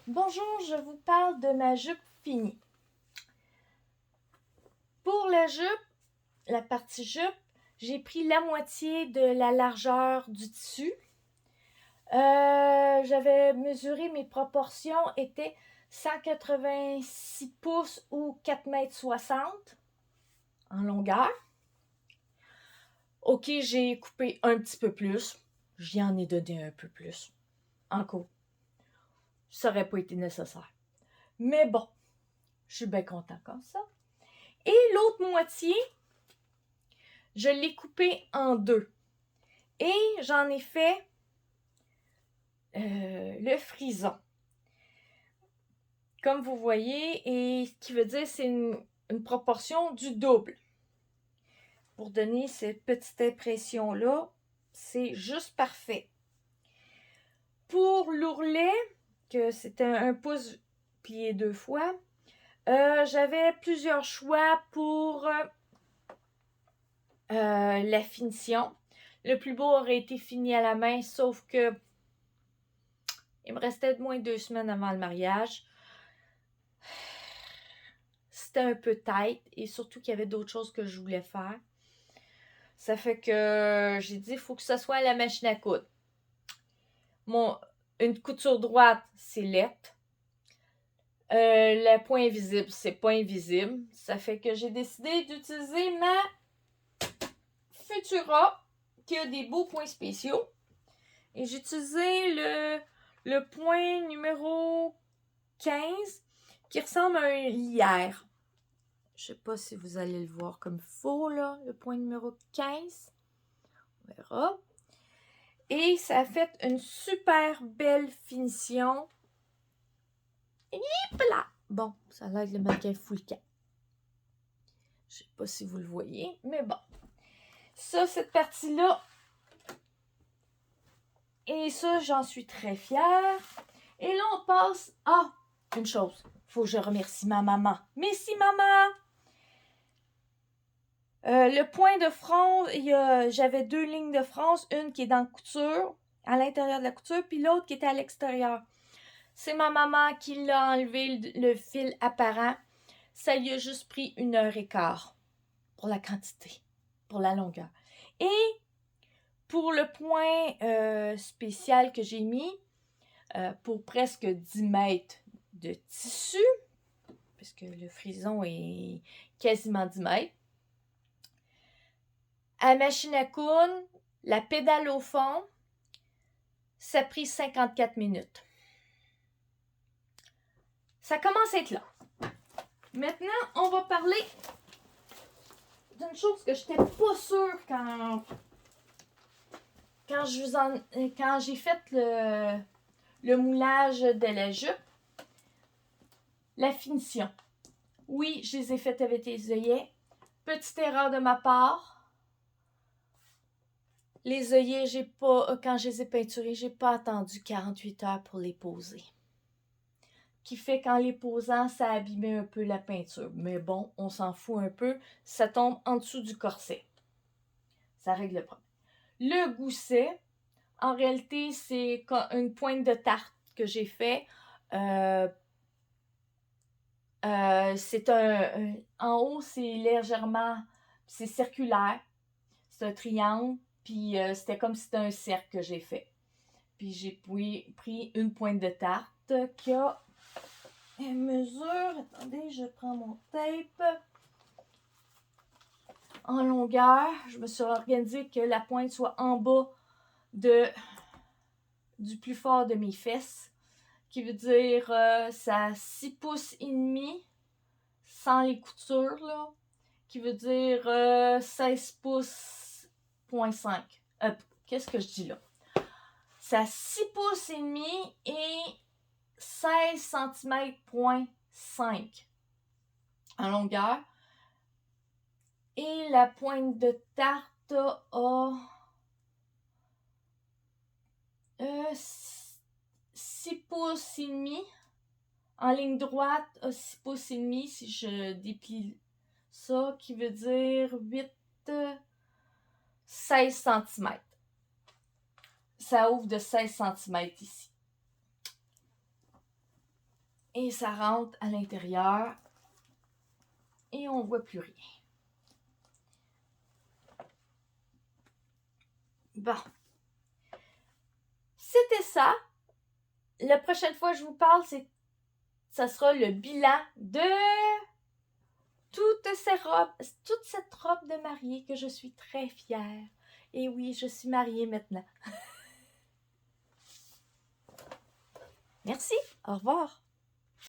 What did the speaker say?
Bonjour, je vous parle de ma jupe finie. Pour la jupe, la partie jupe, j'ai pris la moitié de la largeur du tissu. J'avais mesuré mes proportions étaient 186 pouces ou 4,60 m en longueur. Ok, j'ai coupé un petit peu plus. J'y en ai donné un peu plus. Encore. Ça n'aurait pas été nécessaire. Mais bon, je suis bien content comme ça. Et l'autre moitié, je l'ai coupé en deux. Et j'en ai fait le frison. Comme vous voyez, et ce qui veut dire c'est une proportion du double. Pour donner cette petite impression-là, c'est juste parfait. Pour l'ourlet, que c'était un pouce plié 2 fois, j'avais plusieurs choix pour la finition. Le plus beau aurait été fini à la main, sauf que il me restait moins de 2 semaines avant le mariage. C'était un peu tight et surtout qu'il y avait d'autres choses que je voulais faire. Ça fait que j'ai dit, il faut que ce soit à la machine à coudre. Une couture droite, c'est lettre. Le point invisible, c'est pas invisible. Ça fait que j'ai décidé d'utiliser ma Futura, qui a des beaux points spéciaux. Et j'ai utilisé le point numéro 15, qui ressemble à un lierre. Je sais pas si vous allez le voir comme faux, là, le point numéro 15. On verra. Et ça a fait une super belle finition. Et là! Bon, ça a l'air que le mannequin fout le camp. Je sais pas si vous le voyez, mais bon. Ça, cette partie-là. Et ça, j'en suis très fière. Et là, on passe à une chose. Faut que je remercie ma maman. Merci, maman! Le point de front, j'avais 2 lignes de France, une qui est dans la couture, à l'intérieur de la couture, puis l'autre qui était à l'extérieur. C'est ma maman qui l'a enlevé le fil apparent. Ça lui a juste pris 1h15 pour la quantité, pour la longueur. Et pour le point spécial que j'ai mis, pour presque 10 mètres de tissu, puisque le frison est quasiment 10 mètres, à la machine à coudre, la pédale au fond, ça a pris 54 minutes. Ça commence à être là. Maintenant, on va parler d'une chose que je n'étais pas sûre quand j'ai fait le moulage de la jupe. La finition. Oui, je les ai faites avec les œillets. Petite erreur de ma part. Les œillets, quand je les ai peinturés, j'ai pas attendu 48 heures pour les poser. Qui fait qu'en les posant, ça abîmait un peu la peinture. Mais bon, on s'en fout un peu. Ça tombe en dessous du corset. Ça règle le problème. Le gousset, en réalité, c'est une pointe de tarte que j'ai fait. C'est en haut, c'est légèrement, c'est circulaire. C'est un triangle. Puis c'était comme si c'était un cercle que j'ai fait. Puis j'ai pris une pointe de tarte qui a une mesure. Attendez, je prends mon tape. En longueur, je me suis organisée que la pointe soit en bas du plus fort de mes fesses. Qui veut dire ça a 6 pouces et demi sans les coutures là. Qui veut dire 16 pouces point 5. Qu'est-ce que je dis là? Ça a 6 pouces et demi et 16 cm point 5 en longueur. Et la pointe de tarte a 6 pouces et demi. En ligne droite, a 6 pouces et demi si je déplie ça, qui veut dire 16 cm. Ça ouvre de 16 cm ici. Et ça rentre à l'intérieur. Et on ne voit plus rien. Bon. C'était ça. La prochaine fois que je vous parle, ça sera le bilan de toute cette robe de mariée que je suis très fière. Et oui, je suis mariée maintenant. Merci. Au revoir.